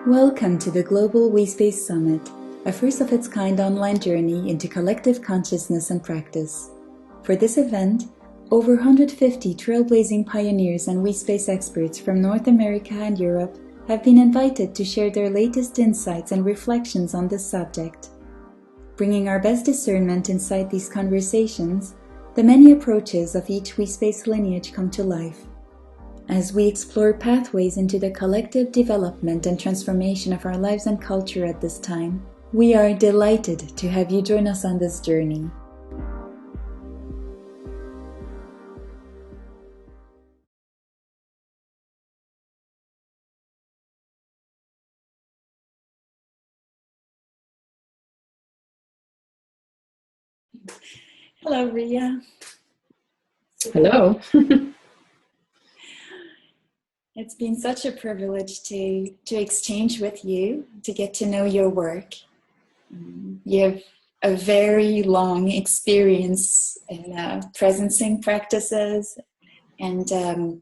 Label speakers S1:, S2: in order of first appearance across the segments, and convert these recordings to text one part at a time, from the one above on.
S1: Welcome to the Global WeSpace Summit, a first-of-its-kind online journey into collective consciousness and practice. For this event, over 150 trailblazing pioneers and WeSpace experts from North America and Europe have been invited to share their latest insights and reflections on this subject. Bringing our best discernment inside these conversations, the many approaches of each WeSpace lineage come to life. As we explore pathways into the collective development and transformation of our lives and culture at this time, we are delighted to have you join us on this journey. Hello, Ria.
S2: Hello.
S1: It's been such a privilege to exchange with you, to get to know your work. You have a very long experience in presencing practices and a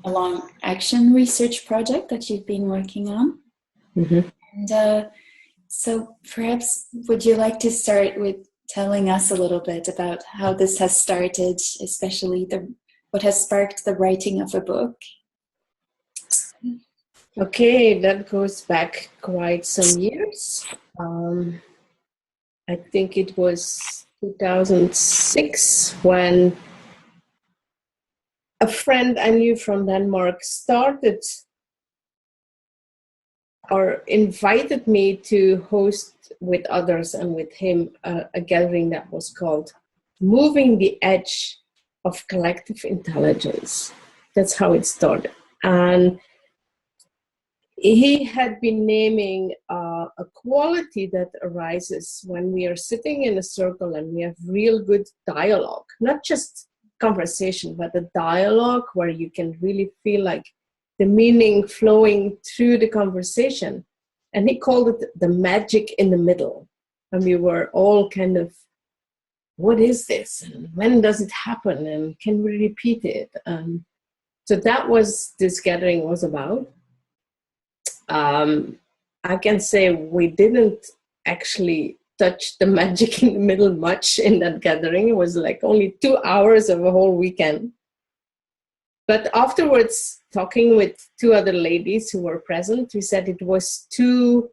S1: long action research project that you've been working on.
S2: Mm-hmm.
S1: And so perhaps would you like to start with telling us a little bit about how this has started, especially what has sparked the writing of a book?
S2: Okay, that goes back quite some years. I think it was 2006 when a friend I knew from Denmark started or invited me to host with others and with him a gathering that was called Moving the Edge of Collective Intelligence. That's how it started. And he had been naming a quality that arises when we are sitting in a circle and we have real good dialogue, not just conversation, but a dialogue where you can really feel like the meaning flowing through the conversation. And he called it the magic in the middle. And we were all kind of, what is this? And when does it happen? And can we repeat it? So that was this gathering was about. I can say we didn't actually touch the magic in the middle much in that gathering. It was like only 2 hours of a whole weekend. But afterwards, talking with two other ladies who were present, we said it was too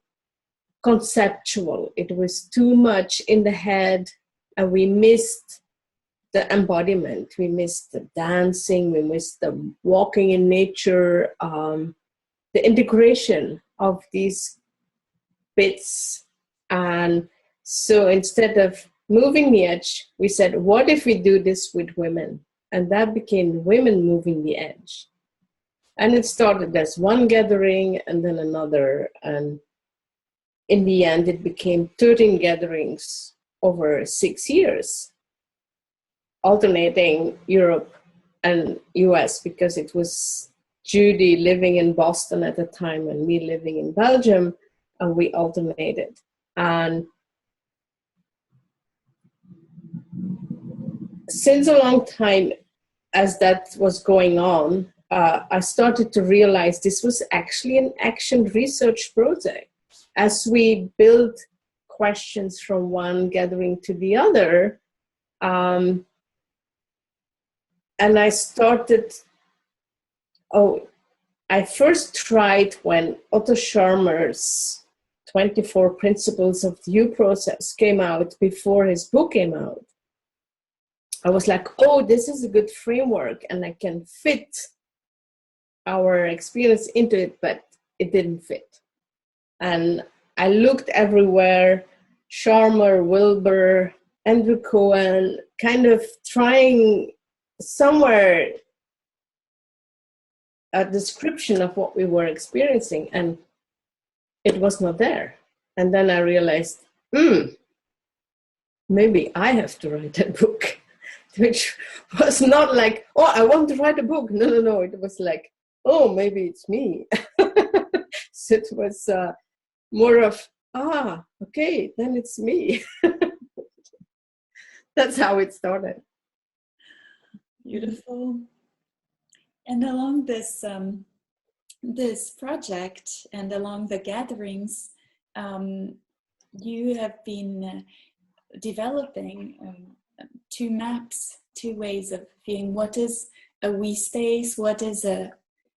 S2: conceptual. It was too much in the head, and we missed the embodiment. We missed the dancing. We missed the walking in nature. The integration of these bits. And so instead of moving the edge, we said, what if we do this with women? And that became Women Moving the Edge. And it started as one gathering and then another. And in the end, it became 13 gatherings over 6 years, alternating Europe and US, because it was Judy living in Boston at the time and me living in Belgium, and we alternated. And since a long time, as that was going on, I started to realize this was actually an action research project. As we built questions from one gathering to the other, and I started, I first tried when Otto Scharmer's 24 Principles of Due Process came out before his book came out. I was like, oh, this is a good framework and I can fit our experience into it, but it didn't fit. And I looked everywhere, Scharmer, Wilber, Andrew Cohen, kind of trying somewhere a description of what we were experiencing, and it was not there. And then I realized, maybe I have to write a book, which was not like, oh, I want to write a book. No. It was like, oh, maybe it's me. So it was more of, okay, then it's me. That's how it started.
S1: Beautiful. And along this this project and along the gatherings, you have been developing two maps, two ways of viewing what is a we space, what is a,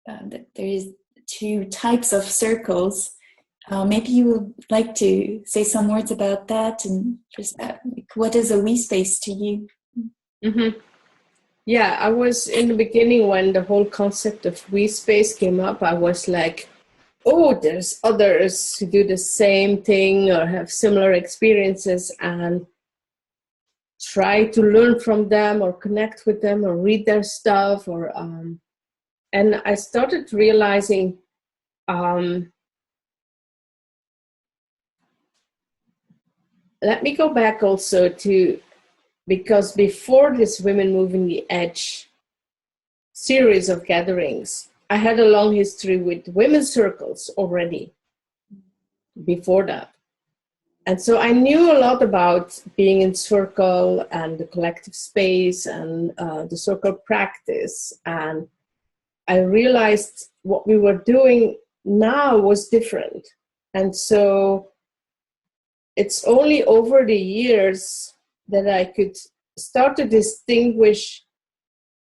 S1: there is two types of circles. Maybe you would like to say some words about that, and just what is a we space to you?
S2: Mm-hmm. Yeah, I was in the beginning when the whole concept of we space came up, I was like, oh, there's others who do the same thing or have similar experiences, and try to learn from them or connect with them or read their stuff. Or and I started realizing let me go back also to, because before this Women Moving the Edge series of gatherings, I had a long history with women's circles already before that. And so I knew a lot about being in circle and the collective space and the circle practice. And I realized what we were doing now was different. And so it's only over the years that I could start to distinguish,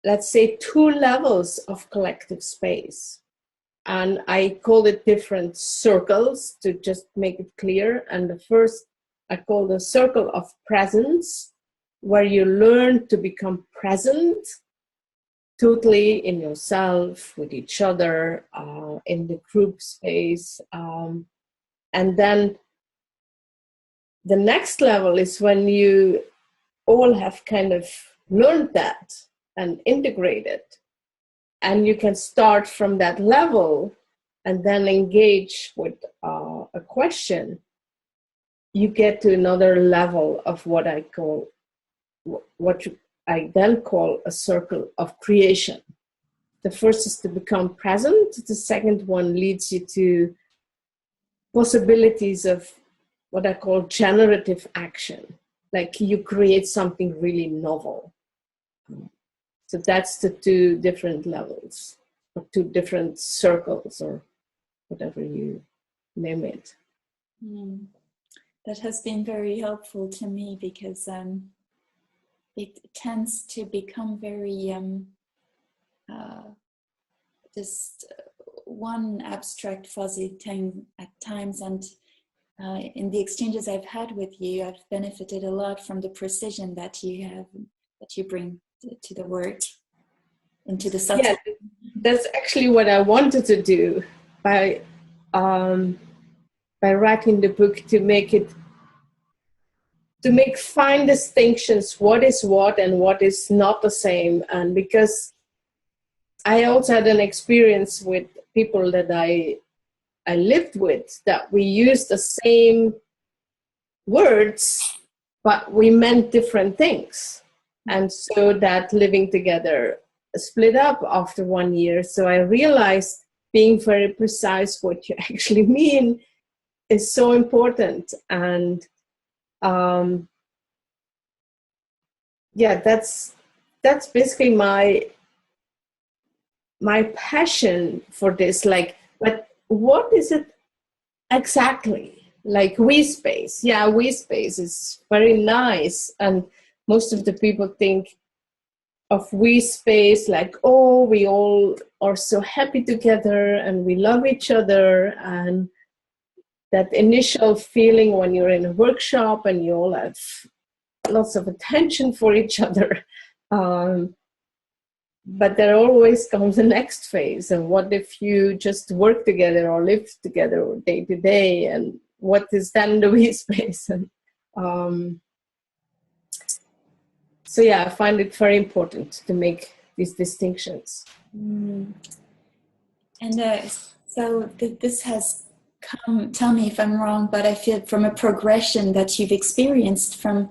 S2: let's say, two levels of collective space. And I call it different circles to just make it clear. And the first I call the circle of presence, where you learn to become present totally in yourself, with each other, in the group space. And then the next level is when you all have kind of learned that and integrated, and you can start from that level and then engage with a question. You get to another level of what I then call a circle of creation. The first is to become present. The second one leads you to possibilities of what I call generative action, like you create something really novel. So that's the two different levels, or two different circles, or whatever you name it.
S1: That has been very helpful to me, because it tends to become very just one abstract fuzzy thing at times, and in the exchanges I've had with you, I've benefited a lot from the precision that you have, that you bring to the work, into the subject.
S2: Yeah, that's actually what I wanted to do by writing the book, to make fine distinctions, what is what and what is not the same. And because I also had an experience with people that I lived with, that we used the same words, but we meant different things. And so that living together split up after 1 year. So I realized being very precise what you actually mean is so important. And yeah, that's basically my passion for this. Like, but what is it exactly? Like we space. Yeah, we space is very nice. And most of the people think of we space like, oh, we all are so happy together and we love each other. And that initial feeling when you're in a workshop and you all have lots of attention for each other. But there always comes the next phase. And what if you just work together or live together day to day? And what is then the we space? And so yeah, I find it very important to make these distinctions.
S1: And so this has come, tell me if I'm wrong, but I feel from a progression that you've experienced from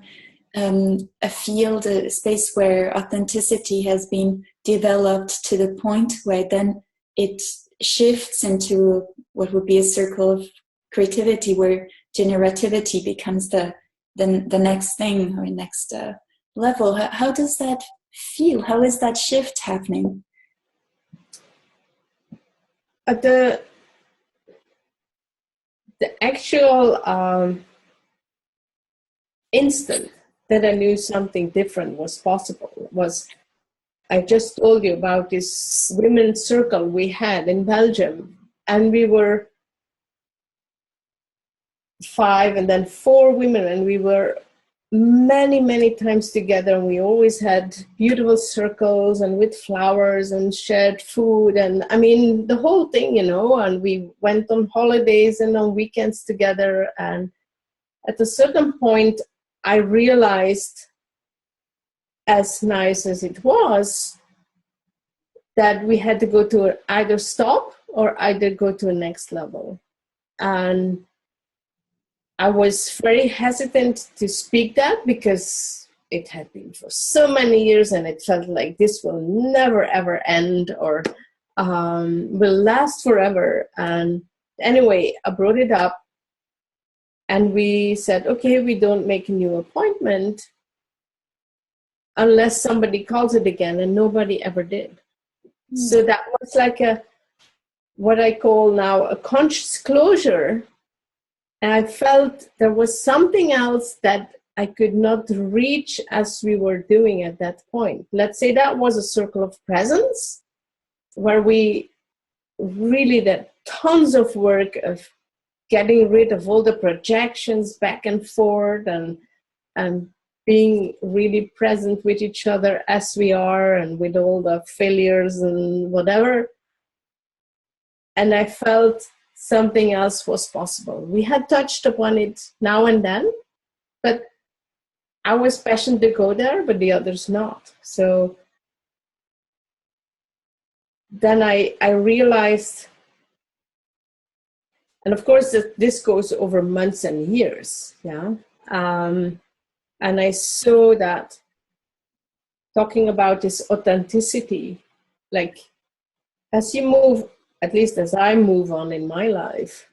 S1: a field, a space where authenticity has been developed to the point where then it shifts into what would be a circle of creativity, where generativity becomes the next thing, or next level. How does that feel? How is that shift happening?
S2: the actual instant that I knew something different was possible was, I just told you about this women's circle we had in Belgium, and we were 5 and then 4 women, and we were many times together, and we always had beautiful circles and with flowers and shared food, and I mean the whole thing, you know, and we went on holidays and on weekends together. And at a certain point I realized, as nice as it was, that we had to go to either stop or either go to a next level. And I was very hesitant to speak that because it had been for so many years, and it felt like this will never ever end, or will last forever. And anyway, I brought it up, and we said, okay, we don't make a new appointment unless somebody calls it again, and nobody ever did. Mm. So that was like what I call now a conscious closure. And I felt there was something else that I could not reach as we were doing at that point. Let's say that was a circle of presence, where we really did tons of work of getting rid of all the projections back and forth, and being really present with each other as we are, and with all the failures and whatever. And I felt something else was possible. We had touched upon it now and then, but I was passionate to go there, but the others not. So then I realized, and of course this goes over months and years, yeah. And I saw that, talking about this authenticity, like as you move, at least as I move on in my life,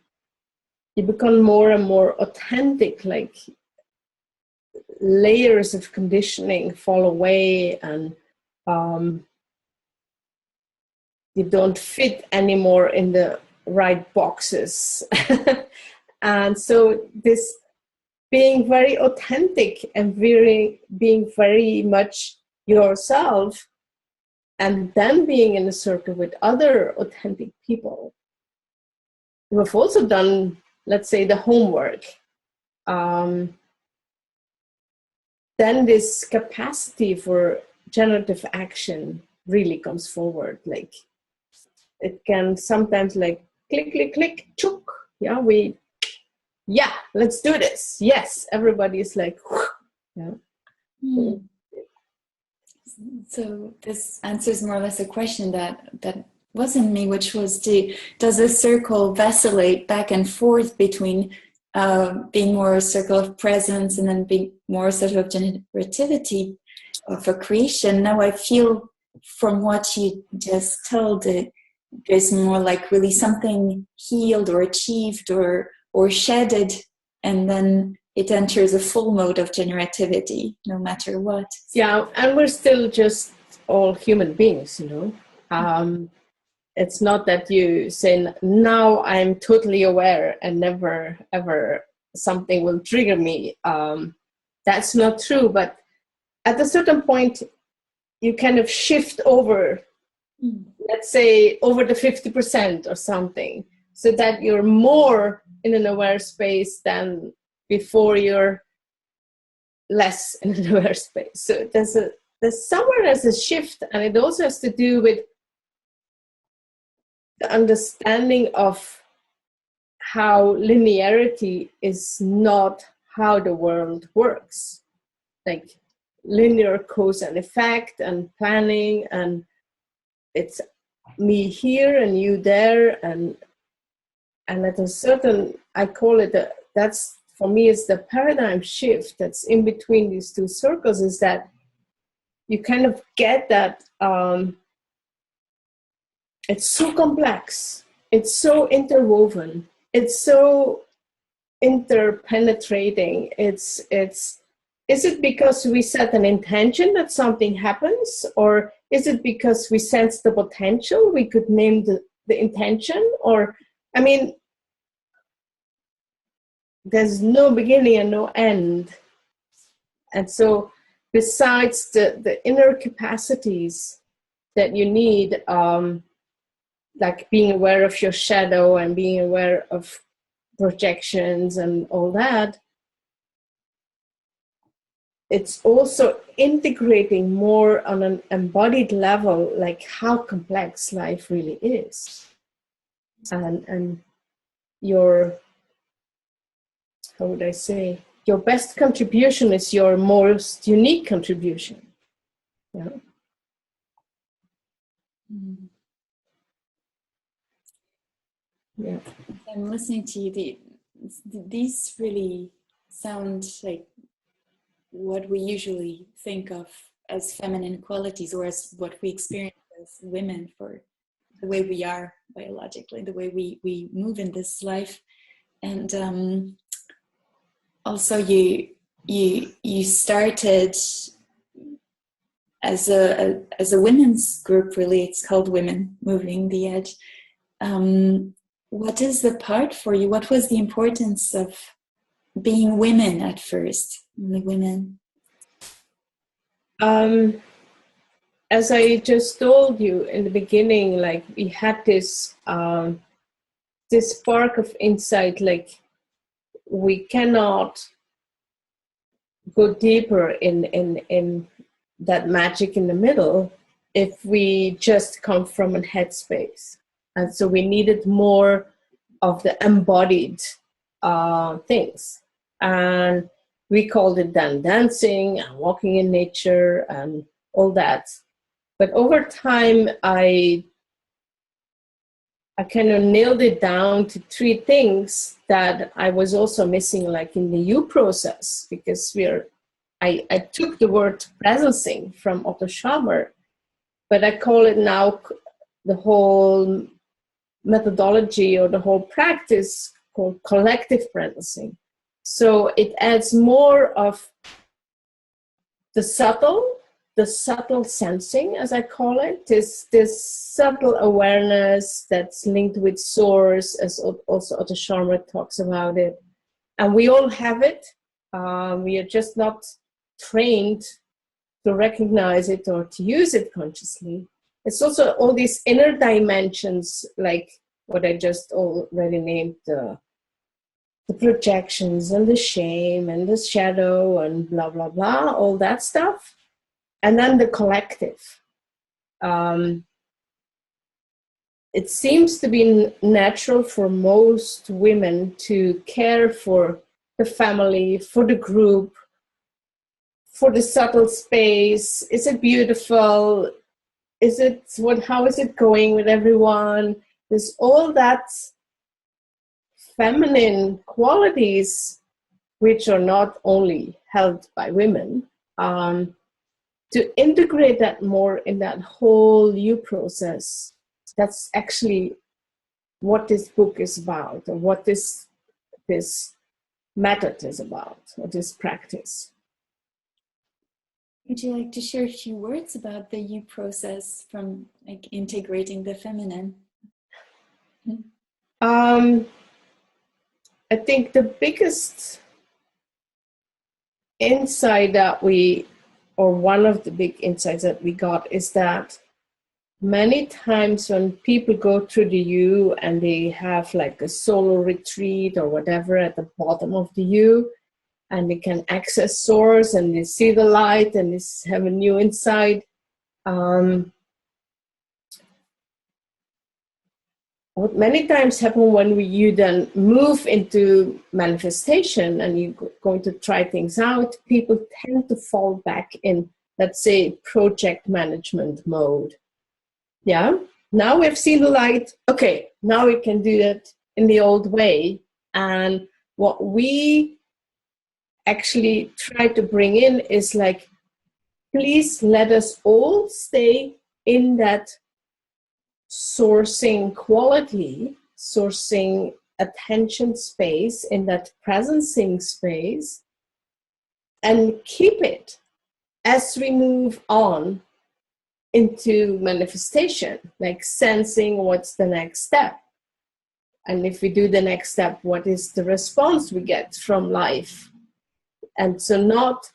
S2: you become more and more authentic, like layers of conditioning fall away, and you don't fit anymore in the right boxes. And so this being very authentic and being very much yourself, and then being in a circle with other authentic people who have also done, let's say, the homework, then this capacity for generative action really comes forward. Like it can sometimes like click, click, click, chook. Yeah, let's do this. Yes, everybody is like, yeah.
S1: Mm. So this answers more or less a question that was in me, which was, does the circle vacillate back and forth between being more a circle of presence and then being more a circle of generativity for creation? Now I feel from what you just told, there's more like really something healed or achieved or shedded, and then it enters a full mode of generativity, no matter what.
S2: Yeah, and we're still just all human beings, you know. It's not that you say, now I'm totally aware and never, ever something will trigger me. That's not true, but at a certain point, you kind of shift over, let's say, over the 50% or something, so that you're more in an aware space than before you're less in an aware space. So there's somewhere there's a shift, and it also has to do with the understanding of how linearity is not how the world works. Like linear cause and effect and planning, and it's me here and you there, and at a certain, I call it that's for me is the paradigm shift that's in between these two circles, is that you kind of get that it's so complex, it's so interwoven, it's so interpenetrating. Is it because we set an intention that something happens, or is it because we sense the potential? We could name the intention, or, I mean, there's no beginning and no end. And so besides the inner capacities that you need, like being aware of your shadow and being aware of projections and all that, it's also integrating more on an embodied level, like how complex life really is. And your, how would I say, your best contribution is your most unique contribution. Yeah.
S1: Mm.
S2: Yeah.
S1: I'm listening to you. These really sound like what we usually think of as feminine qualities, or as what we experience as women, for the way we are biologically, the way we move in this life. And also you started as a women's group, really. It's called Women Moving the Edge. What is the part for you? What was the importance of being women at first, only women?
S2: As I just told you in the beginning, like we had this this spark of insight, like we cannot go deeper in that magic in the middle if we just come from a headspace. And so we needed more of the embodied things. And we called it then dancing and walking in nature and all that. But over time, I kind of nailed it down to 3 things that I was also missing, like in the U process, because I took the word presencing from Otto Scharmer, but I call it now the whole methodology or the whole practice called collective presencing. So it adds more of the subtle sensing, as I call it, this subtle awareness that's linked with source, as also Otto Scharmer talks about it. And we all have it. We are just not trained to recognize it or to use it consciously. It's also all these inner dimensions, like what I just already named, the projections and the shame and the shadow and blah, blah, blah, all that stuff. And then the collective. It seems to be natural for most women to care for the family, for the group, for the subtle space. Is it beautiful? How is it going with everyone? There's all that feminine qualities, which are not only held by women, to integrate that more in that whole U process. That's actually what this book is about, or what this method is about, or this practice.
S1: Would you like to share a few words about the U process, from like integrating the feminine?
S2: I think the biggest insight that or one of the big insights that we got, is that many times when people go through the U and they have like a solo retreat or whatever at the bottom of the U, and they can access source and they see the light and they have a new insight. What many times happen when you then move into manifestation and you're going to try things out, people tend to fall back in, let's say, project management mode. Yeah, now we've seen the light. Okay, now we can do that in the old way. And what we actually try to bring in is like, please let us all stay in that sourcing quality, sourcing attention space, in that presencing space, and keep it as we move on into manifestation, like sensing what's the next step. And if we do the next step, what is the response we get from life? And so not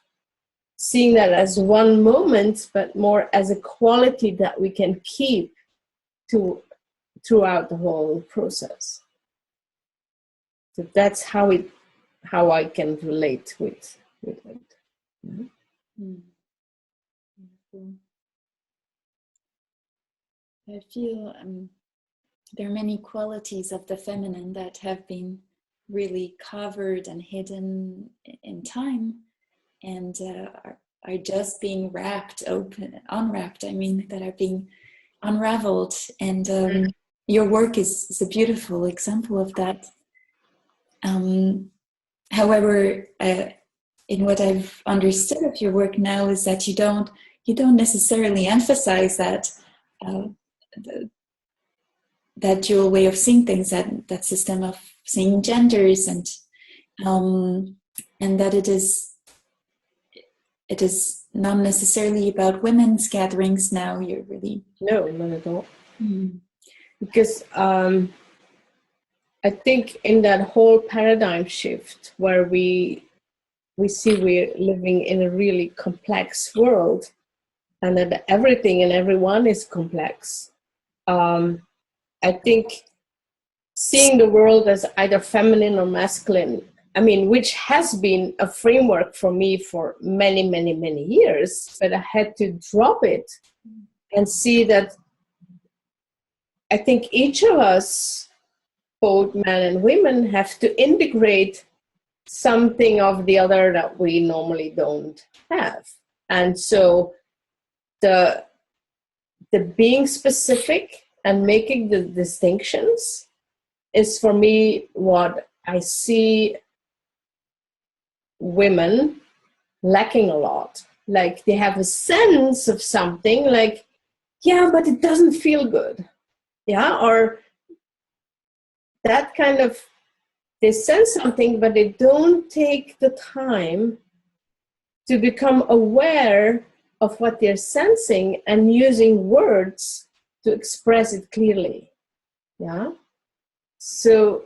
S2: seeing that as one moment, but more as a quality that we can keep throughout the whole process. So that's how I can relate with it.
S1: Mm. Beautiful. I feel there are many qualities of the feminine that have been really covered and hidden in time, and are just being unwrapped. I mean, that are being unraveled. And your work is a beautiful example of that. However, in what I've understood of your work now is that you don't necessarily emphasize that that dual way of seeing things, that system of seeing genders, and that it is not necessarily about women's gatherings now. You're really
S2: no, not at all. Because I think in that whole paradigm shift where we see we're living in a really complex world, and that everything and everyone is complex. I think seeing the world as either feminine or masculine, I mean, which has been a framework for me for many, many, many years, but I had to drop it and see that I think each of us, both men and women, have to integrate something of the other that we normally don't have. And so the being specific and making the distinctions is for me what I see women lacking a lot. Like they have a sense of something, like, yeah, but it doesn't feel good. Yeah, or that kind of, they sense something, but they don't take the time to become aware of what they're sensing and using words to express it clearly. Yeah. So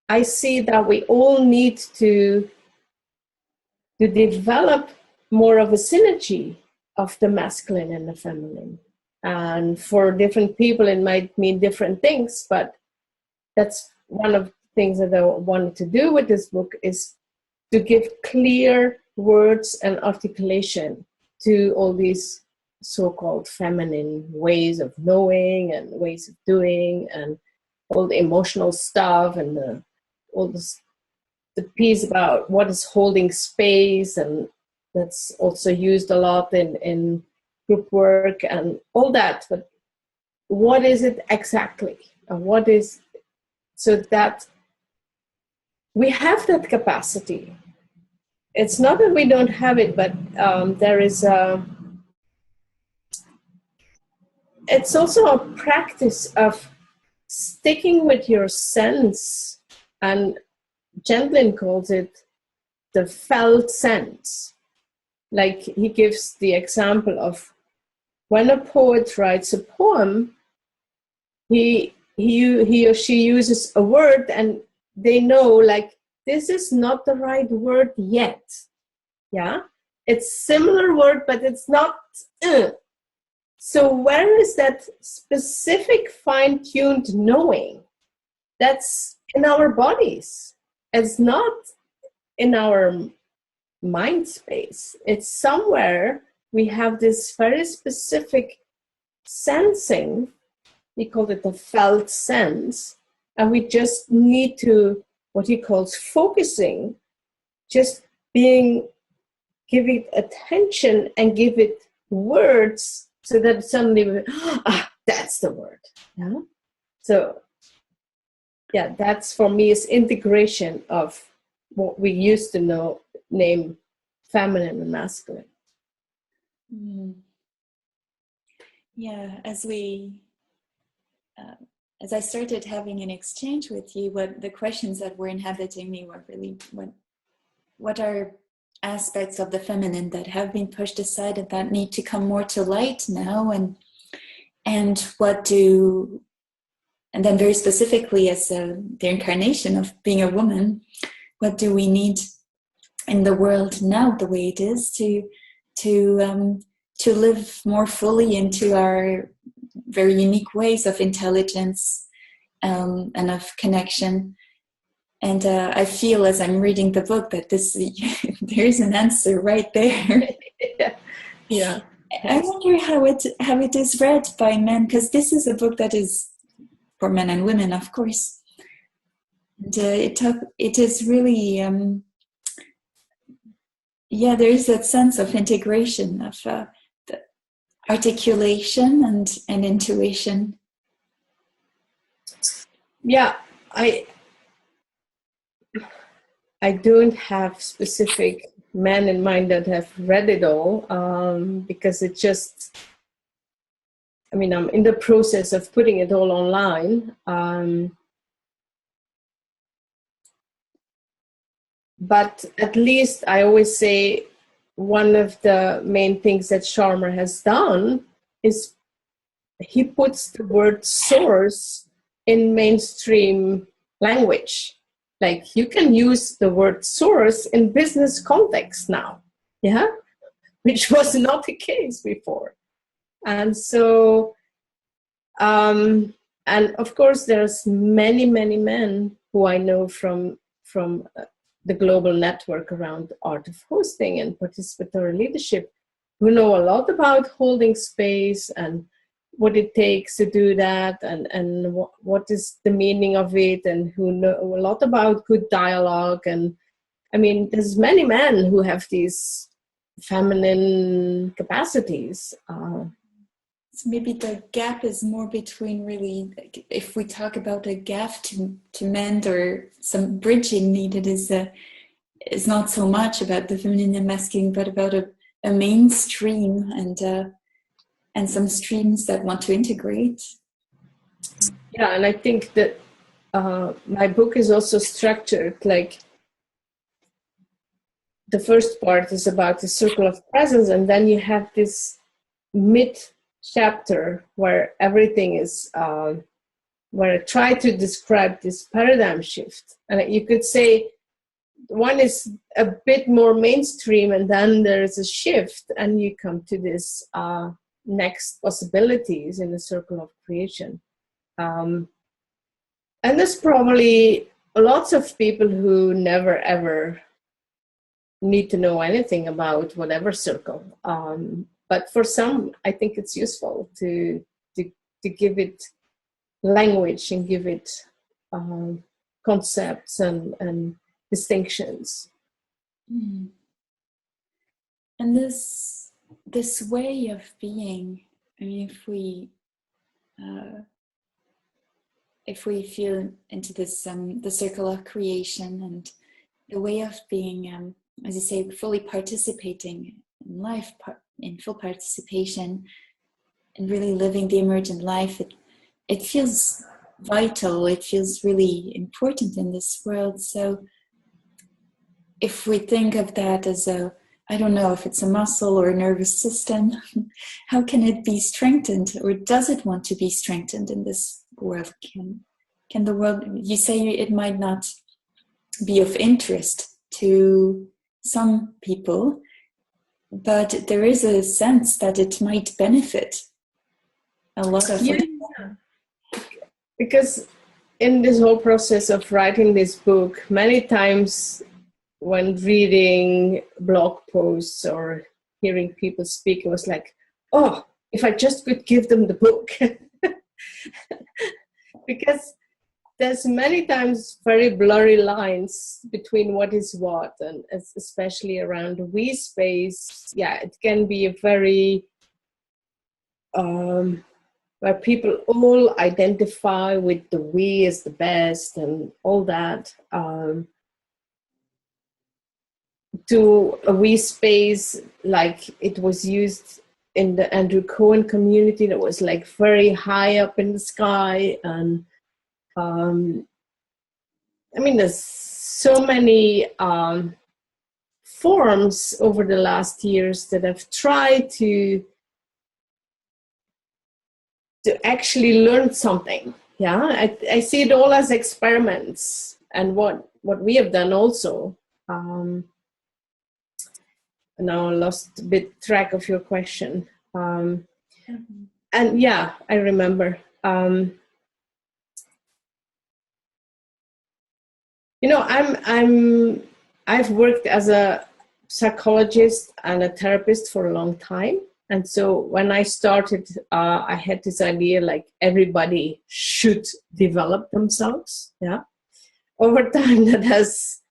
S2: I see that we all need to develop more of a synergy of the masculine and the feminine. And for different people, it might mean different things, but that's one of the things that I wanted to do with this book, is to give clear words and articulation to all these so-called feminine ways of knowing and ways of doing, and all the emotional stuff, and all this, the piece about what is holding space, and that's also used a lot in group work and all that. But what is it exactly? What is, so that we have that capacity. It's not that we don't have it, but there is it's also a practice of sticking with your sense, and Gentlin calls it the felt sense. Like he gives the example of when a poet writes a poem, he or she uses a word, and they know, like, this is not the right word yet. Yeah, it's similar word, but it's not. So where is that specific fine-tuned knowing? That's in our bodies. It's not in our mind space. It's somewhere we have this very specific sensing. We call it the felt sense. And we just need to, what he calls focusing, just being, give it attention and give it words, so that suddenly, that's the word. Yeah? So, yeah, that's for me is integration of what we used to name feminine and masculine.
S1: Yeah, as I started having an exchange with you, what the questions that were inhabiting me were really, what are aspects of the feminine that have been pushed aside and that need to come more to light now, and what do, and then very specifically as the incarnation of being a woman, what do we need in the world now the way it is to live more fully into our very unique ways of intelligence, and of connection. And I feel as I'm reading the book that there's an answer right there.
S2: Yeah.
S1: I wonder how it is read by men, because this is a book that is for men and women, of course. And it is really, there is that sense of integration, of the articulation and intuition.
S2: Yeah, I don't have specific men in mind that have read it all, because it just, I'm in the process of putting it all online. But at least I always say one of the main things that Sharma has done is he puts the word source in mainstream language. Like, you can use the word source in business context now, yeah, which was not the case before. And so, and of course, there's many men who I know from the global network around art of hosting and participatory leadership, who know a lot about holding space and what it takes to do that, and what is the meaning of it, and who know a lot about good dialogue. And there's many men who have these feminine capacities.
S1: So maybe the gap is more between, really, if we talk about a gap to mend or some bridging needed, is not so much about the feminine and masculine, but about a mainstream and some streams that want to integrate.
S2: Yeah, and I think that my book is also structured like, the first part is about the circle of presence, and then you have this mid chapter where everything is, where I try to describe this paradigm shift. And you could say one is a bit more mainstream, and then there's a shift, and you come to this next possibilities in the circle of creation. And there's probably lots of people who never ever need to know anything about whatever circle. But for some, I think it's useful to give it language and give it concepts and distinctions.
S1: Mm. And this way of being, if we feel into this the circle of creation and the way of being, as you say, fully participating in life, in full participation, and really living the emergent life, it feels vital. It feels really important in this world. So if we think of that as I don't know if it's a muscle or a nervous system, how can it be strengthened, or does it want to be strengthened in this world? Can the world, you say it might not be of interest to some people, but there is a sense that it might benefit a lot of
S2: Because in this whole process of writing this book, many times when reading blog posts or hearing people speak, it was like, oh, if I just could give them the book. Because there's many times very blurry lines between what is what, and especially around we space. Yeah, it can be a very where people all identify with the we as the best and all that. To a we space like it was used in the Andrew Cohen community, that was like very high up in the sky. And there's so many forms over the last years that have tried to actually learn something. Yeah, I see it all as experiments, and what we have done also. Now I lost a bit track of your question. And yeah, I remember. You know, I've worked as a psychologist and a therapist for a long time. And so when I started, I had this idea like everybody should develop themselves. Yeah. Over time, that has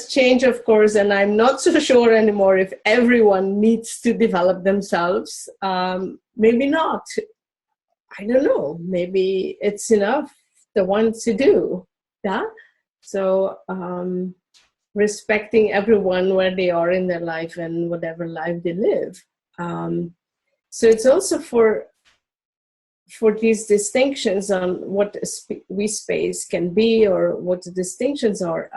S2: changed, of course, and I'm not so sure anymore if everyone needs to develop themselves. Maybe not. I don't know. Maybe it's enough the ones to do. Yeah. So respecting everyone where they are in their life and whatever life they live. So it's also for these distinctions on what we space can be or what the distinctions are.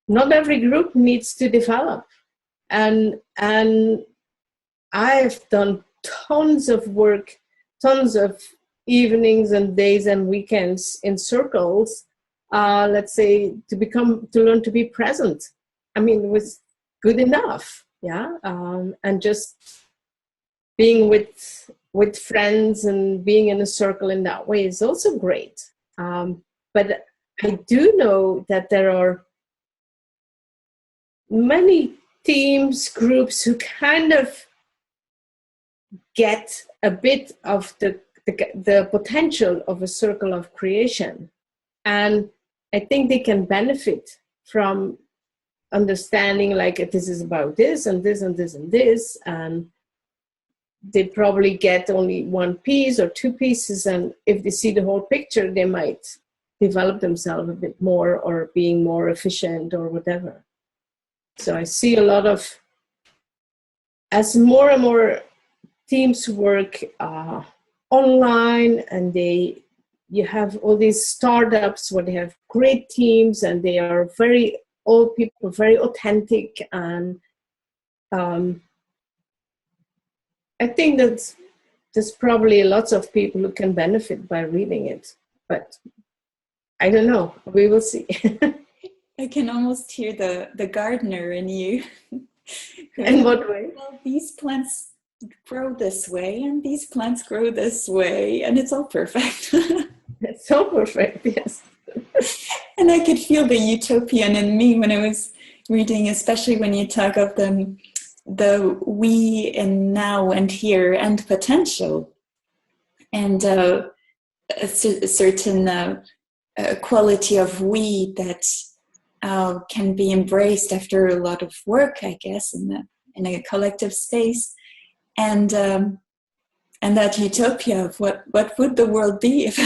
S2: Not every group needs to develop, and I've done tons of work, tons of evenings and days and weekends in circles, let's say, to learn to be present. I mean, it was good enough. Yeah. And just being with friends and being in a circle in that way is also great. But I do know that there are many teams, groups who kind of get a bit of the potential of a circle of creation. And I think they can benefit from understanding like this is about this and this and this and this. And they probably get only one piece or two pieces. And if they see the whole picture, they might develop themselves a bit more or being more efficient or whatever. So I see a lot of, as more and more teams work online, and you have all these startups where they have great teams and they are very old people, very authentic. And I think that there's probably lots of people who can benefit by reading it, but I don't know. We will see.
S1: I can almost hear the gardener in you.
S2: In what way?
S1: Well, these plants grow this way and these plants grow this way, and it's all perfect.
S2: It's so perfect, yes.
S1: And I could feel the utopian in me when I was reading, especially when you talk of the we and now and here and potential, and a certain quality of we that can be embraced after a lot of work, I guess, in a collective space, and that utopia of what would the world be if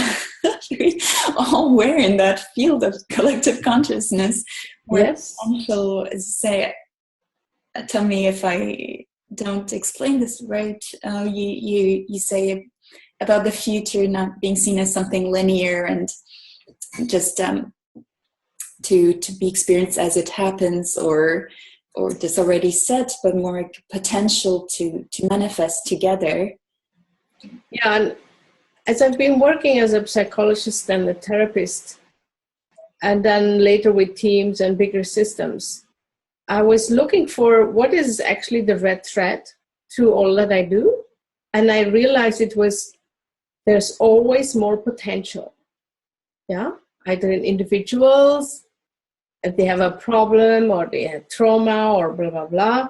S1: we all were in that field of collective consciousness, where
S2: yes.
S1: potential, say, tell me if I don't explain this right. You say about the future not being seen as something linear and just to be experienced as it happens or just already set, but more potential to manifest together.
S2: Yeah, and as I've been working as a psychologist and a therapist, and then later with teams and bigger systems, I was looking for what is actually the red thread through all that I do. And I realized there's always more potential. Yeah, either in individuals, if they have a problem or they have trauma or blah, blah, blah,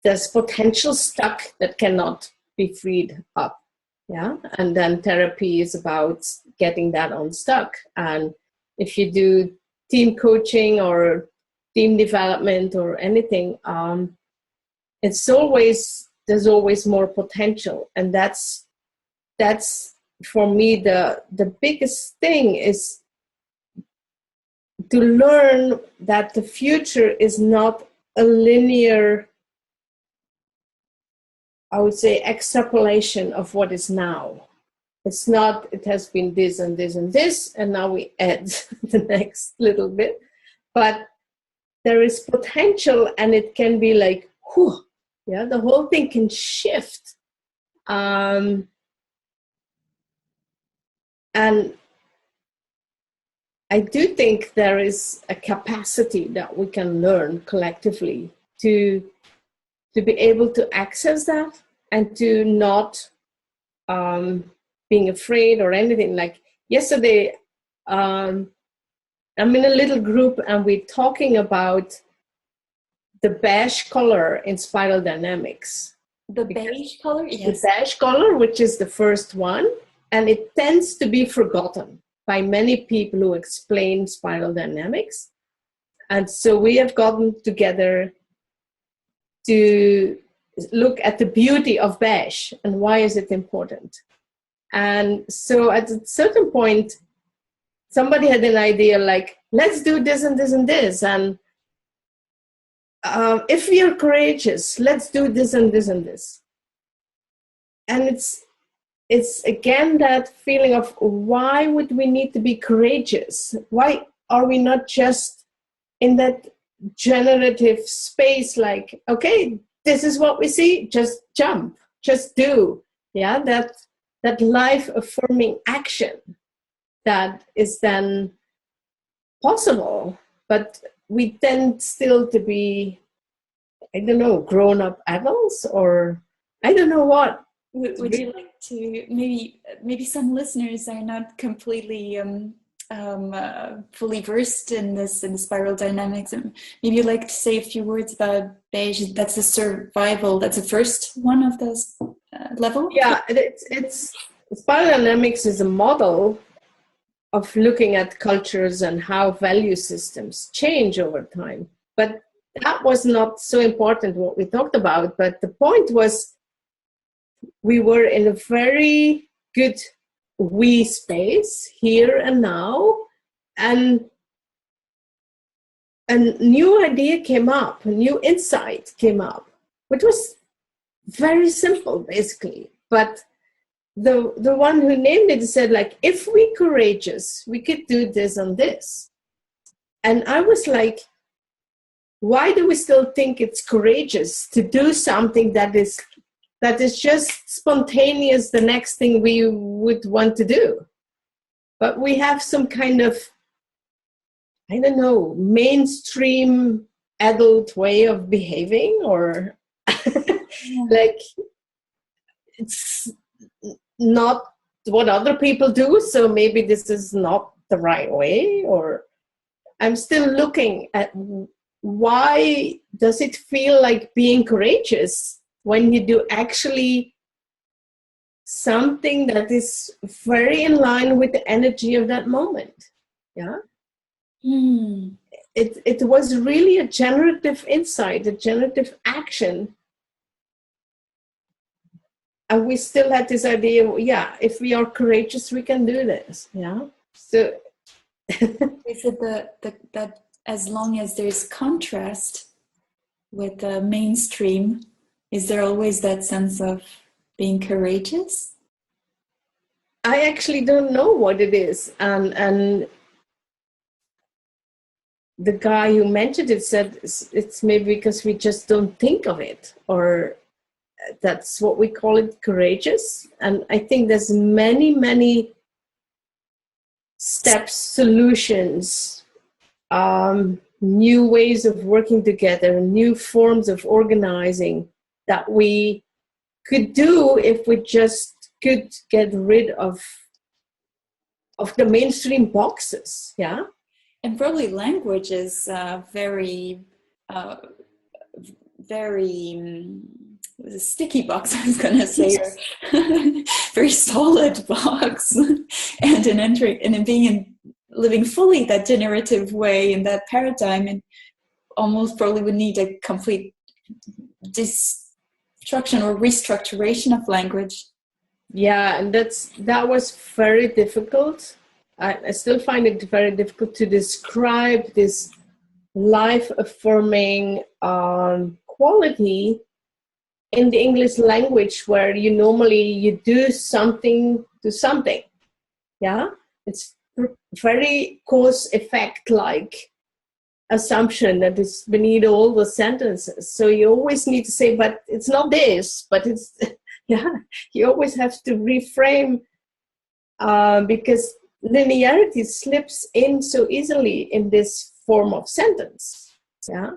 S2: there's potential stuck that cannot be freed up. Yeah. And then therapy is about getting that unstuck. And if you do team coaching or team development or anything, there's always more potential. And that's for me, the biggest thing is to learn that the future is not a linear, I would say, extrapolation of what is now. It's not, it has been this and this and this, and now we add the next little bit. but there is potential, and it can be like, whew, yeah, the whole thing can shift. And I do think there is a capacity that we can learn collectively to be able to access that, and to not being afraid or anything. Like yesterday, I'm in a little group and we're talking about the beige color in spiral dynamics.
S1: The beige color? Yes.
S2: The beige color, which is the first one, and it tends to be forgotten by many people who explain spiral dynamics. And so we have gotten together to look at the beauty of beige and why is it important. And so at a certain point, somebody had an idea like, let's do this and this and this. And if we are courageous, let's do this and this and this. And it's again that feeling of, why would we need to be courageous? Why are we not just in that generative space, like, okay, this is what we see, just jump, just do. Yeah, that life affirming action that is then possible. But we tend still to be, I don't know, grown up adults, or I don't know what.
S1: Would you like to, maybe some listeners are not completely fully versed in the spiral dynamics, and maybe you'd like to say a few words about beige. That's a survival, that's the first one of those level?
S2: Yeah, it's spiral dynamics is a model of looking at cultures and how value systems change over time. But that was not so important what we talked about. But the point was, we were in a very good we space here and now, and a new idea came up, a new insight came up, which was very simple basically. But the one who named it said, like, if we courageous, we could do this and this. And I was like, why do we still think it's courageous to do something that is just spontaneous, the next thing we would want to do? But we have some kind of, I don't know, mainstream adult way of behaving, or like, it's not what other people do, so maybe this is not the right way. Or I'm still looking at, why does it feel like being courageous when you do actually something that is very in line with the energy of that moment? Yeah. It was really a generative insight, a generative action. And we still had this idea, yeah, if we are courageous, we can do this. Yeah. So
S1: is it that as long as there's contrast with the mainstream, is there always that sense of being courageous?
S2: I actually don't know what it is. And the guy who mentioned it said it's maybe because we just don't think of it, or that's what we call it, courageous. And I think there's many steps, solutions, new ways of working together, new forms of organizing that we could do if we just could get rid of the mainstream boxes. Yeah.
S1: And probably language is very it was a sticky box, I was going to say, very solid box. And in being living fully that generative way in that paradigm, and almost probably would need a complete destruction or restructuration of language.
S2: Yeah, and that was very difficult. I still find it very difficult to describe this life-affirming quality in the English language, where you normally do something to something. Yeah, it's very cause effect like. assumption that is beneath all the sentences. So you always need to say, but it's not this, but it's, yeah, you always have to reframe because linearity slips in so easily in this form of sentence. Yeah,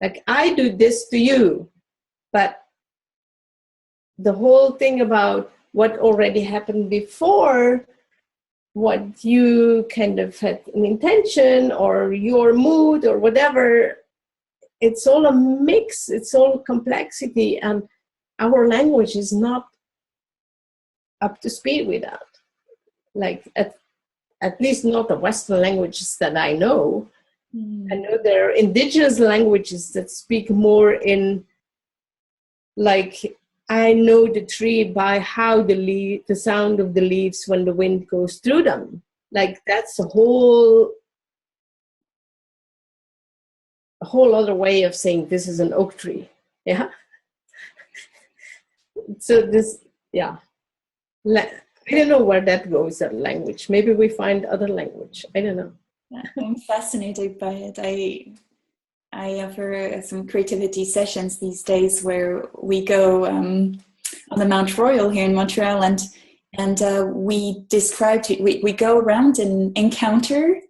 S2: like I do this to you, but the whole thing about what already happened before, what you kind of had an intention or your mood or whatever, it's all a mix, it's all complexity, and our language is not up to speed with that. Like at least not the Western languages that I know. I know there are indigenous languages that speak more in, like, I know the tree by how the sound of the leaves when the wind goes through them. Like that's a whole other way of saying this is an oak tree. Yeah. So this, yeah. I don't know where that goes, that language. Maybe we find other language. I don't know.
S1: I'm fascinated by it. I offer some creativity sessions these days where we go on the Mount Royal here in Montreal, and we go around and encounter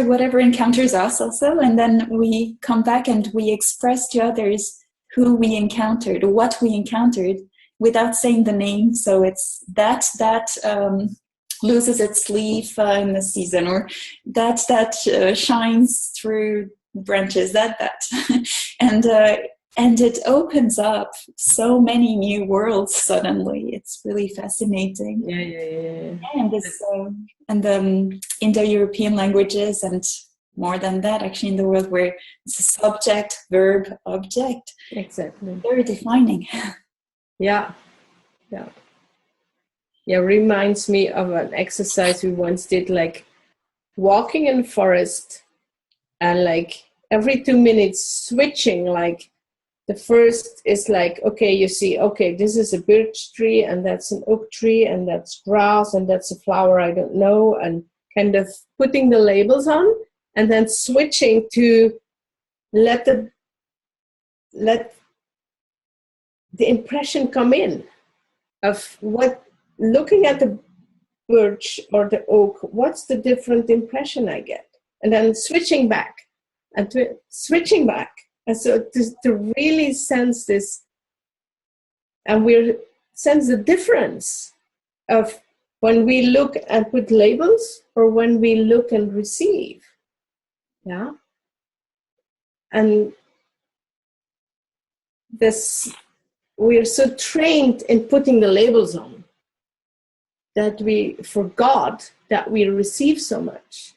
S1: whatever encounters us also, and then we come back and we express to others who we encountered, or what we encountered, without saying the name. So it's that loses its leaf in the season, or that shines through branches, that and it opens up so many new worlds suddenly. It's really fascinating.
S2: Yeah.
S1: And this and the Indo-European languages, and more than that, actually, in the world where it's a subject, verb, object.
S2: Exactly.
S1: Very defining.
S2: Yeah. Reminds me of an exercise we once did, like walking in forest, and like every 2 minutes switching. Like the first is like, okay, you see, okay, this is a birch tree, and that's an oak tree, and that's grass, and that's a flower I don't know, and kind of putting the labels on, and then switching to let the impression come in of what, looking at the birch or the oak, what's the different impression I get? And then switching back and switching back. And so to really sense this, and we sense the difference of when we look and put labels or when we look and receive. Yeah. And we're so trained in putting the labels on that we forgot that we receive so much.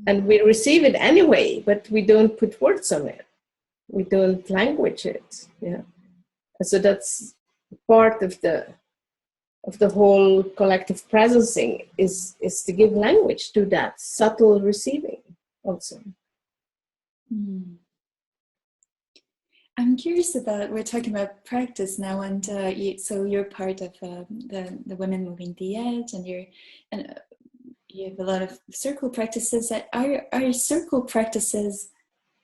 S2: And we receive it anyway, but we don't put words on it. We don't language it. Yeah. And so that's part of the whole collective presencing is to give language to that subtle receiving also.
S1: I'm curious about, we're talking about practice now, and so you're part of the Women Moving the Edge, and you have a lot of circle practices. Are circle practices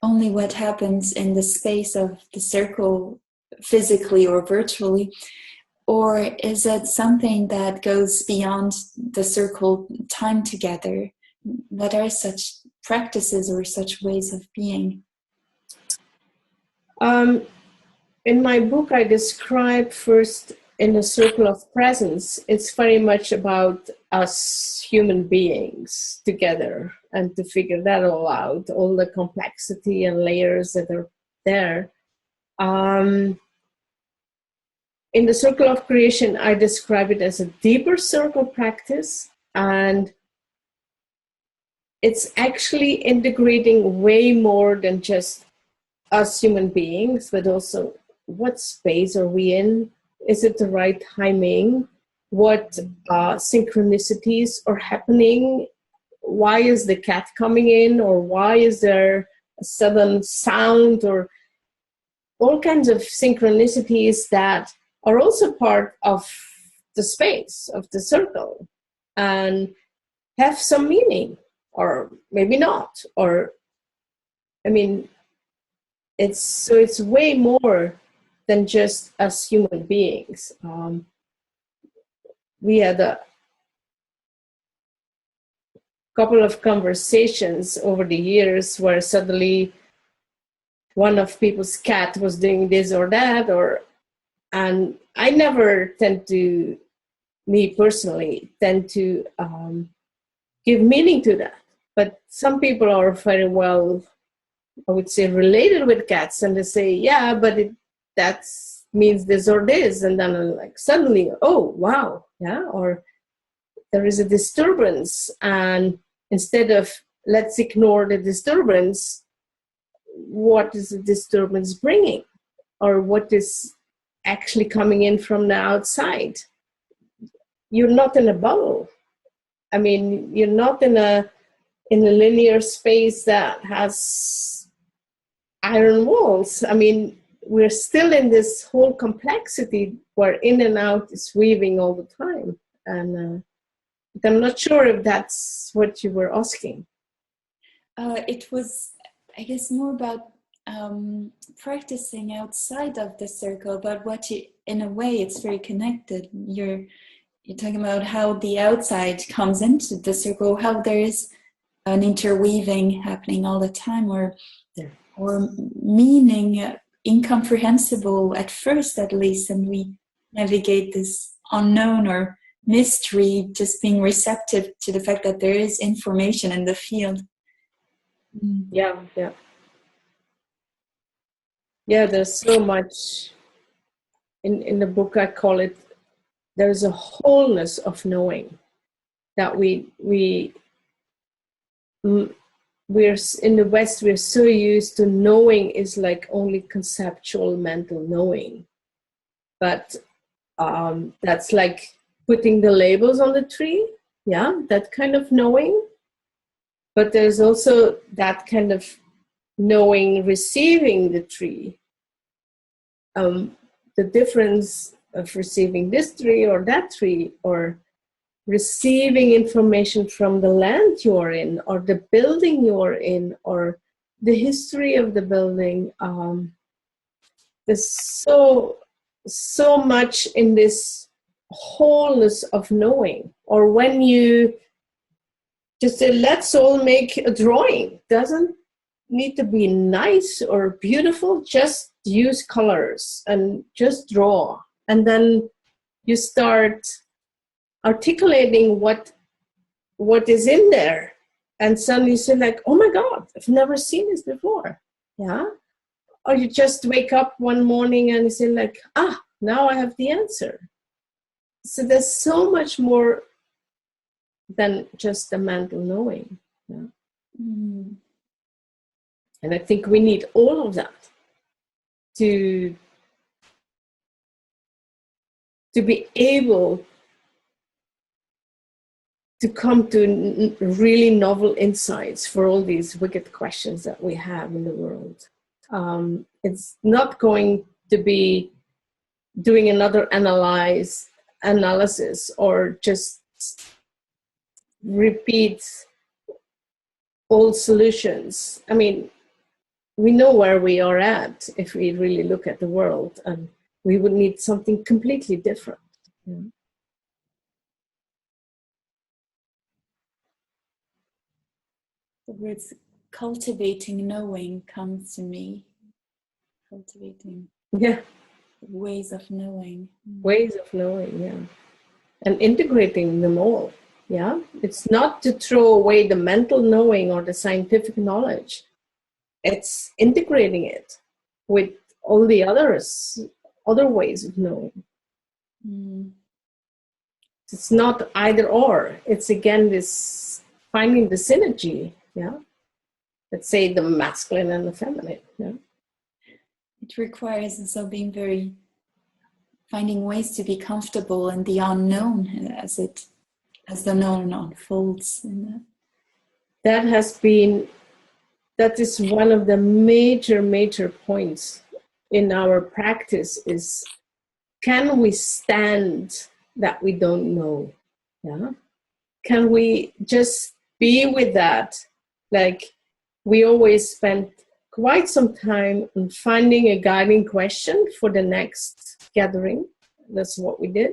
S1: only what happens in the space of the circle, physically or virtually, or is it something that goes beyond the circle time together? What are such practices or such ways of being?
S2: In my book, I describe first in the circle of presence, it's very much about us human beings together, and to figure that all out, all the complexity and layers that are there. In the circle of creation, I describe it as a deeper circle practice, and it's actually integrating way more than just us human beings, but also what space are we in? Is it the right timing? What synchronicities are happening? Why is the cat coming in? Or why is there a sudden sound? Or all kinds of synchronicities that are also part of the space, of the circle, and have some meaning. or maybe not. Or, I mean, it's way more than just us human beings. We had a couple of conversations over the years where suddenly one of people's cat was doing this or that, and I never tend to, me personally, tend to give meaning to that. But some people are very well, I would say, related with cats, and they say, yeah, but that means this or this, and then I'm like, suddenly, oh wow, yeah, or there is a disturbance, and instead of let's ignore the disturbance, what is the disturbance bringing, or what is actually coming in from the outside? You're not in a bubble. I mean, you're not in a linear space that has iron walls. I mean, we're still in this whole complexity where in and out is weaving all the time. And but I'm not sure if that's what you were asking.
S1: It was, I guess, more about practicing outside of the circle, but what you, in a way, it's very connected. You're talking about how the outside comes into the circle, how there is an interweaving happening all the time, or meaning incomprehensible at first, at least, and we navigate this unknown or mystery, just being receptive to the fact that there is information in the field.
S2: Yeah. There's so much in the book. I call it, there's a wholeness of knowing that we're in the West, we're so used to knowing is like only conceptual mental knowing, but that's like putting the labels on the tree, that kind of knowing. But there's also that kind of knowing receiving the tree. The difference of receiving this tree or that tree, or receiving information from the land you're in, or the building you're in, or the history of the building. There's so much in this wholeness of knowing. Or when you just say, let's all make a drawing. Doesn't need to be nice or beautiful, just use colors and just draw. And then you start articulating what is in there, and suddenly you say like, oh my God, I've never seen this before. Or you just wake up one morning and you say like, now I have the answer. So there's so much more than just the mental knowing. And I think we need all of that to be able to come to really novel insights for all these wicked questions that we have in the world. It's not going to be doing another analysis or just repeat old solutions. I mean, we know where we are at if we really look at the world, and we would need something completely different.
S1: The words cultivating knowing comes to me. Cultivating ways of knowing.
S2: Ways of knowing, and integrating them all. It's not to throw away the mental knowing or the scientific knowledge. It's integrating it with all the other ways of knowing. It's not either or. It's again this finding the synergy. Let's say the masculine and the feminine.
S1: It requires also finding ways to be comfortable in the unknown as the known unfolds.
S2: That is one of the major points in our practice is, can we stand that we don't know? Can we just be with that. Like, we always spent quite some time on finding a guiding question for the next gathering. That's what we did.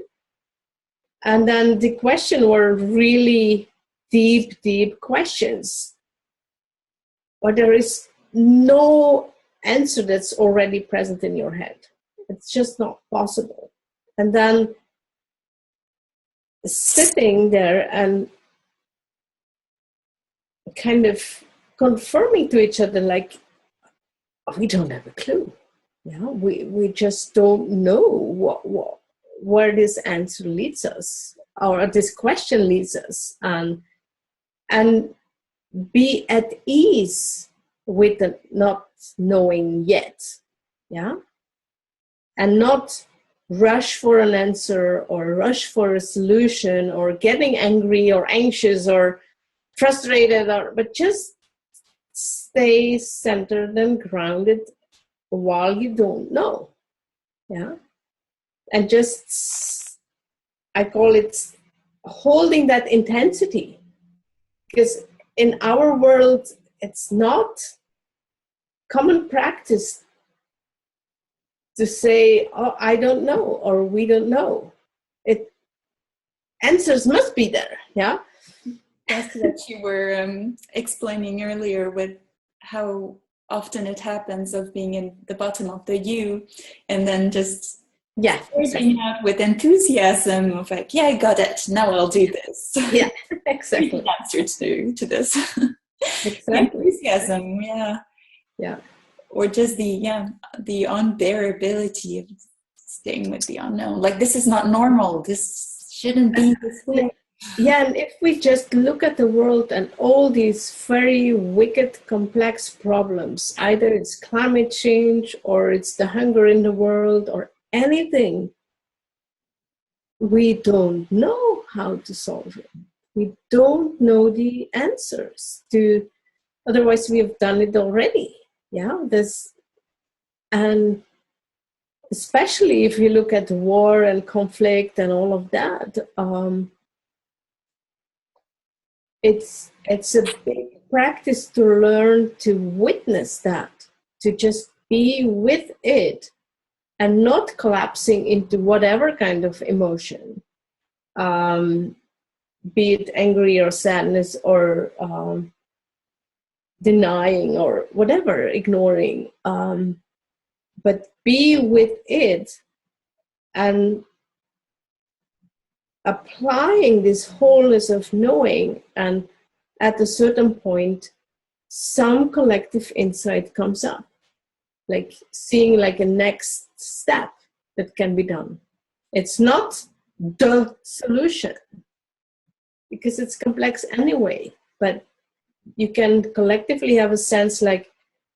S2: And then the questions were really deep, deep questions, where there is no answer that's already present in your head. It's just not possible. And then sitting there and kind of confirming to each other, like, we don't have a clue. Yeah, we just don't know where this answer leads us, or this question leads us, and be at ease with the not knowing yet. Yeah, and not rush for an answer or rush for a solution or getting angry or anxious or frustrated, but just stay centered and grounded while you don't know. Yeah. And just, I call it holding that intensity, because in our world, it's not common practice to say, oh, I don't know, or we don't know. Answers must be there. Yeah.
S1: That's what you were explaining earlier, with how often it happens of being in the bottom of the U, and then just
S2: exactly.
S1: out with enthusiasm of like, yeah, I got it. Now I'll do this.
S2: Yeah, exactly.
S1: The answer to this.
S2: Exactly.
S1: Enthusiasm, yeah.
S2: Yeah.
S1: Or just the unbearability of staying with the unknown. Like, this is not normal. This shouldn't be this way.
S2: Yeah, and if we just look at the world and all these very wicked, complex problems, either it's climate change or it's the hunger in the world or anything, we don't know how to solve it. We don't know the answers to, otherwise we have done it already. Yeah, and especially if you look at war and conflict and all of that, it's a big practice to learn to witness that, to just be with it and not collapsing into whatever kind of emotion, be it angry or sadness or denying or whatever, ignoring, but be with it and applying this wholeness of knowing, and at a certain point some collective insight comes up, like seeing like a next step that can be done. It's not the solution because it's complex anyway, but you can collectively have a sense like,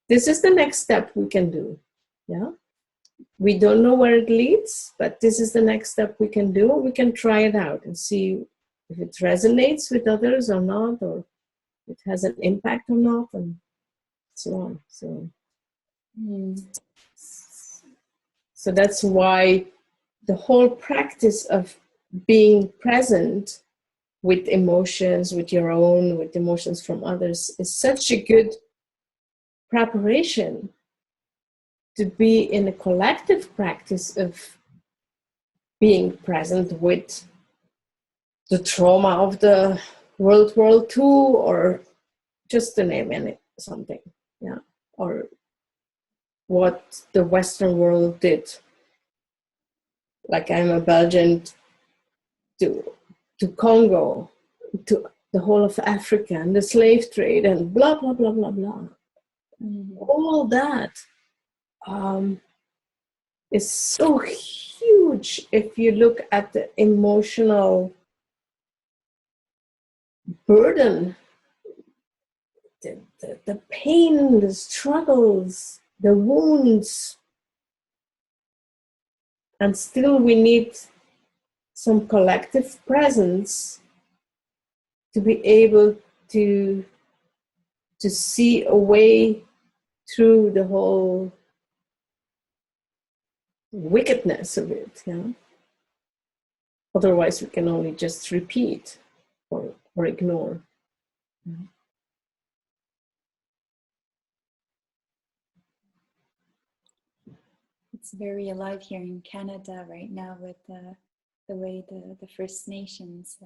S2: this is the next step we can do. Yeah, we don't know where it leads, but this is the next step we can do. We can try it out and see if it resonates with others or not, or it has an impact or not, and so on. So that's why the whole practice of being present with emotions, with your own, with emotions from others, is such a good preparation to be in a collective practice of being present with the trauma of the World War II, or just to name something, yeah, or what the Western world did. Like, I'm a Belgian, to Congo, to the whole of Africa and the slave trade and blah, blah, blah, blah, blah. Mm-hmm. All that is so huge if you look at the emotional burden, the pain, the struggles, the wounds. And still we need some collective presence to be able to see a way through the whole wickedness of it. Yeah. Otherwise we can only just repeat or ignore.
S1: It's very alive here in Canada right now with the way the First Nations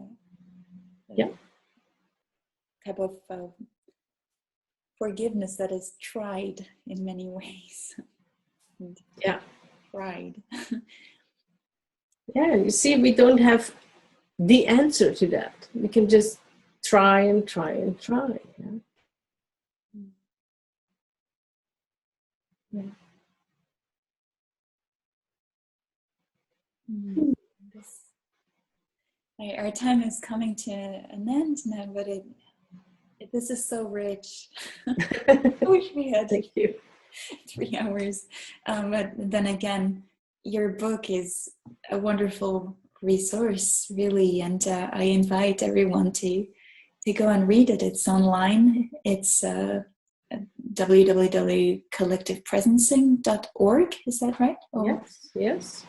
S1: type of forgiveness that is tried in many ways.
S2: Yeah.
S1: Tried.
S2: Yeah, you see, we don't have the answer to that. We can just try and try and try. Yeah.
S1: Yeah. Our time is coming to an end now, but this is so rich. I wish we had
S2: Thank you.
S1: 3 hours. But then again, your book is a wonderful resource, really, and I invite everyone to go and read it. It's online. It's www.collectivepresencing.org. Is that right?
S2: Yes, yes.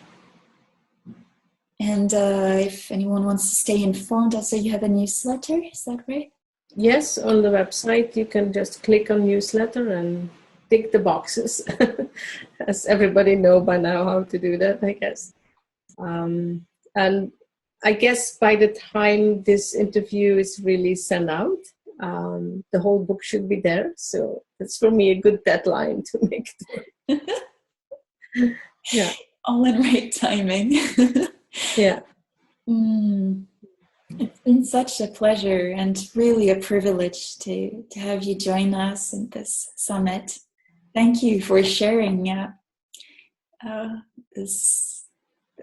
S1: And if anyone wants to stay informed, also you have a newsletter. Is that right?
S2: Yes, on the website you can just click on newsletter and tick the boxes. As everybody know by now how to do that, I guess. And I guess by the time this interview is really sent out, the whole book should be there. So that's for me a good deadline to make it. Yeah.
S1: All in right timing.
S2: Yeah.
S1: It's been such a pleasure and really a privilege to have you join us in this summit. Thank you for sharing this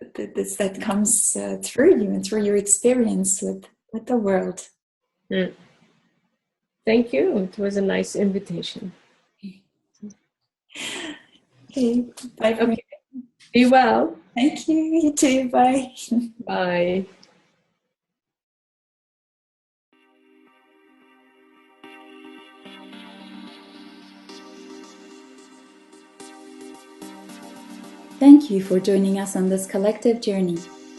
S1: that comes through you and through your experience with the world.
S2: Thank you. It was a nice invitation.
S1: Okay, bye.
S2: Okay. Be well.
S1: Thank you. You too. Bye.
S2: Bye.
S1: Thank you for joining us on this collective journey.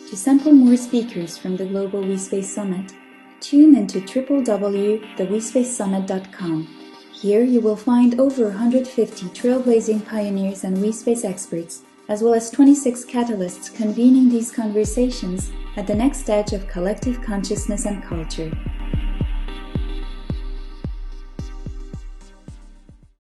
S1: To sample more speakers from the Global WeSpace Summit, tune into www.thewespacesummit.com. Here you will find over 150 trailblazing pioneers and WeSpace experts, as well as 26 catalysts convening these conversations at the next edge of collective consciousness and culture.